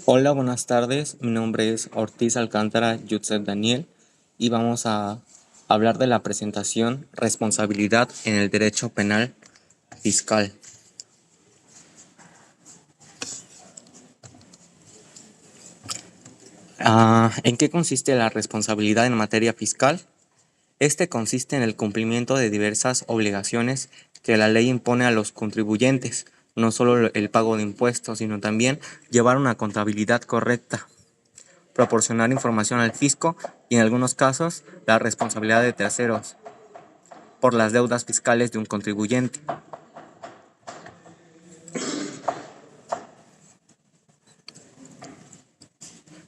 Hola, buenas tardes. Mi nombre es Ortiz Alcántara Yutset Daniel y vamos a hablar de la presentación responsabilidad en el derecho penal fiscal. ¿En qué consiste la responsabilidad en materia fiscal? Este consiste en el cumplimiento de diversas obligaciones que la ley impone a los contribuyentes, no solo el pago de impuestos, sino también llevar una contabilidad correcta, proporcionar información al fisco y en algunos casos la responsabilidad de terceros por las deudas fiscales de un contribuyente.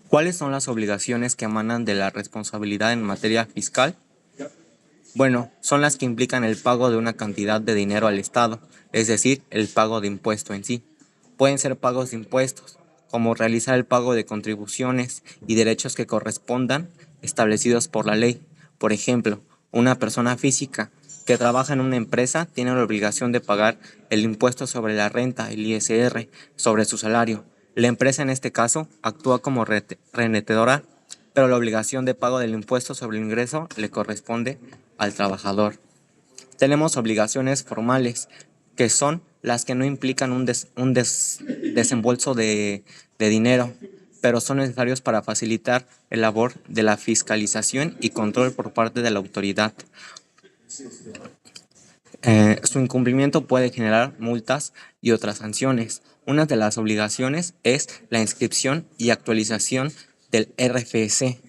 ¿Cuáles son las obligaciones que emanan de la responsabilidad en materia fiscal? Bueno, son las que implican el pago de una cantidad de dinero al Estado, es decir, el pago de impuesto en sí. Pueden ser pagos de impuestos, como realizar el pago de contribuciones y derechos que correspondan establecidos por la ley. Por ejemplo, una persona física que trabaja en una empresa tiene la obligación de pagar el impuesto sobre la renta, el ISR, sobre su salario. La empresa en este caso actúa como renetedora, pero la obligación de pago del impuesto sobre el ingreso le corresponde al trabajador. Tenemos obligaciones formales, que son las que no implican un desembolso de dinero, pero son necesarios para facilitar el labor de la fiscalización y control por parte de la autoridad. Su incumplimiento puede generar multas y otras sanciones. Una de las obligaciones es la inscripción y actualización del RFC.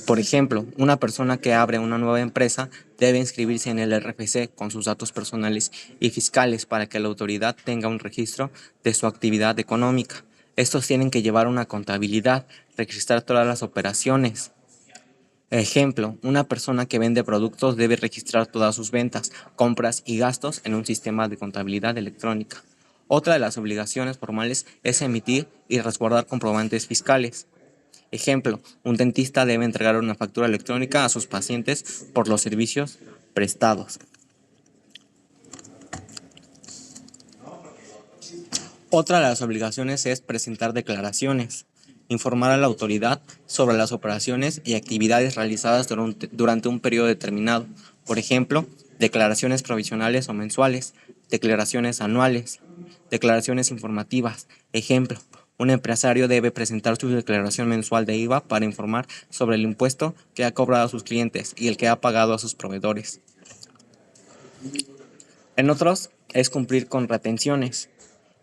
Por ejemplo, una persona que abre una nueva empresa debe inscribirse en el RFC con sus datos personales y fiscales para que la autoridad tenga un registro de su actividad económica. Estos tienen que llevar una contabilidad, registrar todas las operaciones. Ejemplo, una persona que vende productos debe registrar todas sus ventas, compras y gastos en un sistema de contabilidad electrónica. Otra de las obligaciones formales es emitir y resguardar comprobantes fiscales. Ejemplo, un dentista debe entregar una factura electrónica a sus pacientes por los servicios prestados. Otra de las obligaciones es presentar declaraciones, informar a la autoridad sobre las operaciones y actividades realizadas durante un periodo determinado. Por ejemplo, declaraciones provisionales o mensuales, declaraciones anuales, declaraciones informativas. Ejemplo, un empresario debe presentar su declaración mensual de IVA para informar sobre el impuesto que ha cobrado a sus clientes y el que ha pagado a sus proveedores. En otros, es cumplir con retenciones.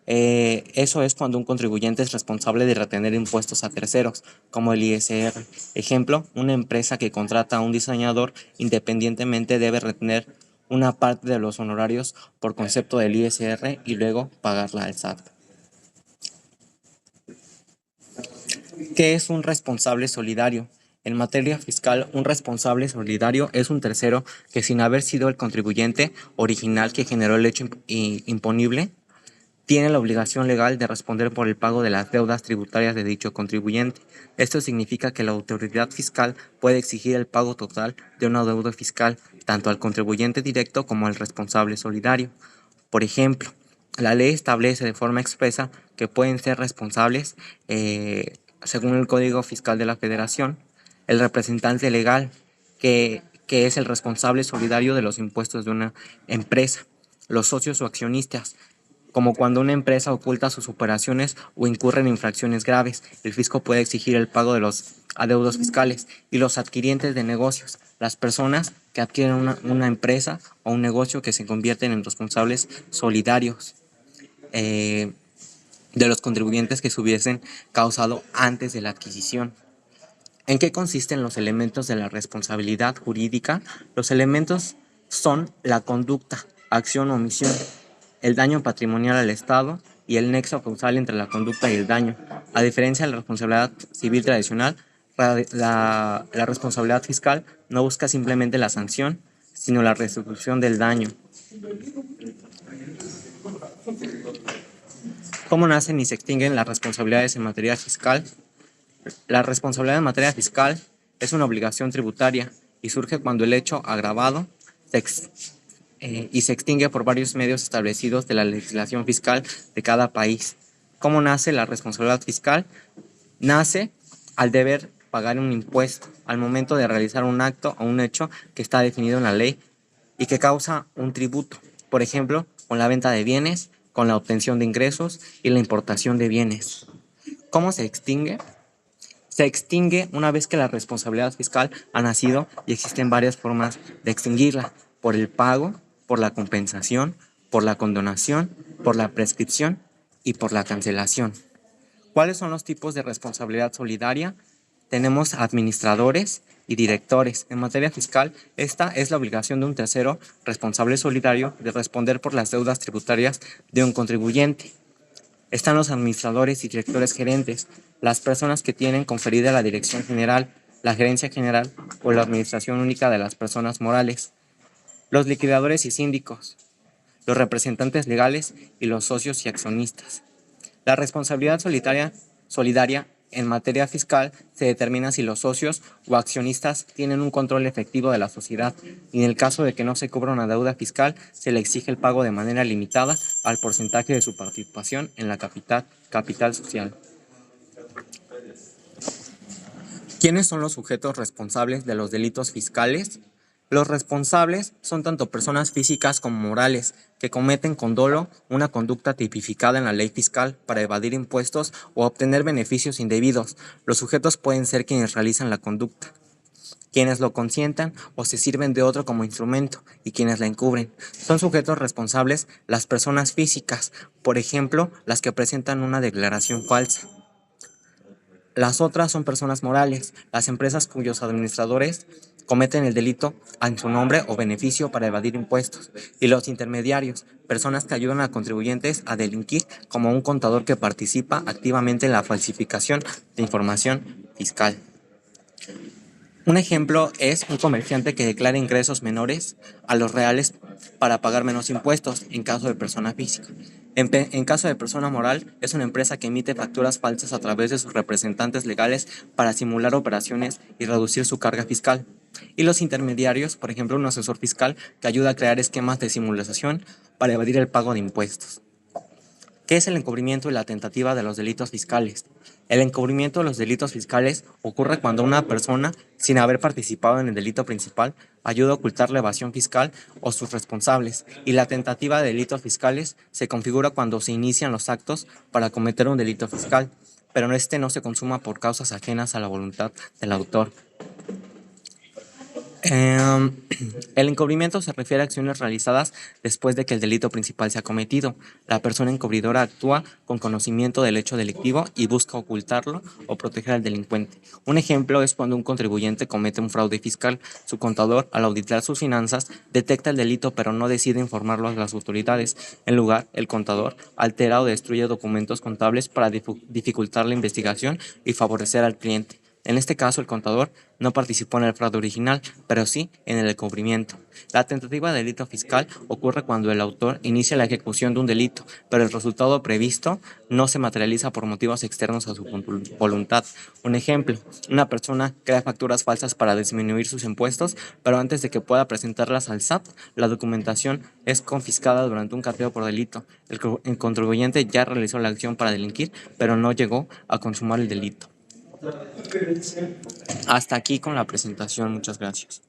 Eso es cuando un contribuyente es responsable de retener impuestos a terceros, como el ISR. Ejemplo, una empresa que contrata a un diseñador independientemente debe retener una parte de los honorarios por concepto del ISR y luego pagarla al SAT. ¿Qué es un responsable solidario? En materia fiscal, un responsable solidario es un tercero que, sin haber sido el contribuyente original que generó el hecho imponible, tiene la obligación legal de responder por el pago de las deudas tributarias de dicho contribuyente. Esto significa que la autoridad fiscal puede exigir el pago total de una deuda fiscal tanto al contribuyente directo como al responsable solidario. Por ejemplo, la ley establece de forma expresa que pueden ser responsables, según el Código Fiscal de la Federación, el representante legal, que es el responsable solidario de los impuestos de una empresa, los socios o accionistas, como cuando una empresa oculta sus operaciones o incurre en infracciones graves, el fisco puede exigir el pago de los adeudos fiscales, y los adquirientes de negocios, las personas que adquieren una empresa o un negocio que se convierten en responsables solidarios de los contribuyentes que se hubiesen causado antes de la adquisición. ¿En qué consisten los elementos de la responsabilidad jurídica? Los elementos son la conducta, acción o omisión, el daño patrimonial al Estado y el nexo causal entre la conducta y el daño. A diferencia de la responsabilidad civil tradicional, la responsabilidad fiscal no busca simplemente la sanción, sino la restitución del daño. ¿Cómo nacen y se extinguen las responsabilidades en materia fiscal? La responsabilidad en materia fiscal es una obligación tributaria y surge cuando el hecho agravado y se extingue por varios medios establecidos de la legislación fiscal de cada país. ¿Cómo nace la responsabilidad fiscal? Nace al deber pagar un impuesto al momento de realizar un acto o un hecho que está definido en la ley y que causa un tributo, por ejemplo, con la venta de bienes, con la obtención de ingresos y la importación de bienes. ¿Cómo se extingue? Se extingue una vez que la responsabilidad fiscal ha nacido y existen varias formas de extinguirla: por el pago, por la compensación, por la condonación, por la prescripción y por la cancelación. ¿Cuáles son los tipos de responsabilidad solidaria? Tenemos administradores y directores. En materia fiscal, esta es la obligación de un tercero responsable solidario de responder por las deudas tributarias de un contribuyente. Están los administradores y directores gerentes, las personas que tienen conferida la dirección general, la gerencia general o la administración única de las personas morales. Los liquidadores y síndicos, los representantes legales y los socios y accionistas. La responsabilidad solidaria en materia fiscal se determina si los socios o accionistas tienen un control efectivo de la sociedad y en el caso de que no se cubra una deuda fiscal, se le exige el pago de manera limitada al porcentaje de su participación en la capital social. ¿Quiénes son los sujetos responsables de los delitos fiscales? Los responsables son tanto personas físicas como morales que cometen con dolo una conducta tipificada en la ley fiscal para evadir impuestos o obtener beneficios indebidos. Los sujetos pueden ser quienes realizan la conducta, quienes lo consientan o se sirven de otro como instrumento y quienes la encubren. Son sujetos responsables las personas físicas, por ejemplo, las que presentan una declaración falsa. Las otras son personas morales, las empresas cuyos administradores cometen el delito en su nombre o beneficio para evadir impuestos, y los intermediarios, personas que ayudan a contribuyentes a delinquir, como un contador que participa activamente en la falsificación de información fiscal. Un ejemplo es un comerciante que declara ingresos menores a los reales para pagar menos impuestos en caso de persona física. En caso de persona moral, es una empresa que emite facturas falsas a través de sus representantes legales para simular operaciones y reducir su carga fiscal. Y los intermediarios, por ejemplo, un asesor fiscal que ayuda a crear esquemas de simulación para evadir el pago de impuestos. ¿Qué es el encubrimiento y la tentativa de los delitos fiscales? El encubrimiento de los delitos fiscales ocurre cuando una persona, sin haber participado en el delito principal, ayuda a ocultar la evasión fiscal o sus responsables, y la tentativa de delitos fiscales se configura cuando se inician los actos para cometer un delito fiscal, pero este no se consuma por causas ajenas a la voluntad del autor. El encubrimiento se refiere a acciones realizadas después de que el delito principal se ha cometido. La persona encubridora actúa con conocimiento del hecho delictivo y busca ocultarlo o proteger al delincuente. Un ejemplo es cuando un contribuyente comete un fraude fiscal. Su contador, al auditar sus finanzas, detecta el delito pero no decide informarlo a las autoridades. En lugar, el contador altera o destruye documentos contables para dificultar la investigación y favorecer al cliente. En este caso, el contador no participó en el fraude original, pero sí en el encubrimiento. La tentativa de delito fiscal ocurre cuando el autor inicia la ejecución de un delito, pero el resultado previsto no se materializa por motivos externos a su voluntad. Un ejemplo: una persona crea facturas falsas para disminuir sus impuestos, pero antes de que pueda presentarlas al SAT, la documentación es confiscada durante un cateo por delito. El contribuyente ya realizó la acción para delinquir, pero no llegó a consumar el delito. Hasta aquí con la presentación, muchas gracias.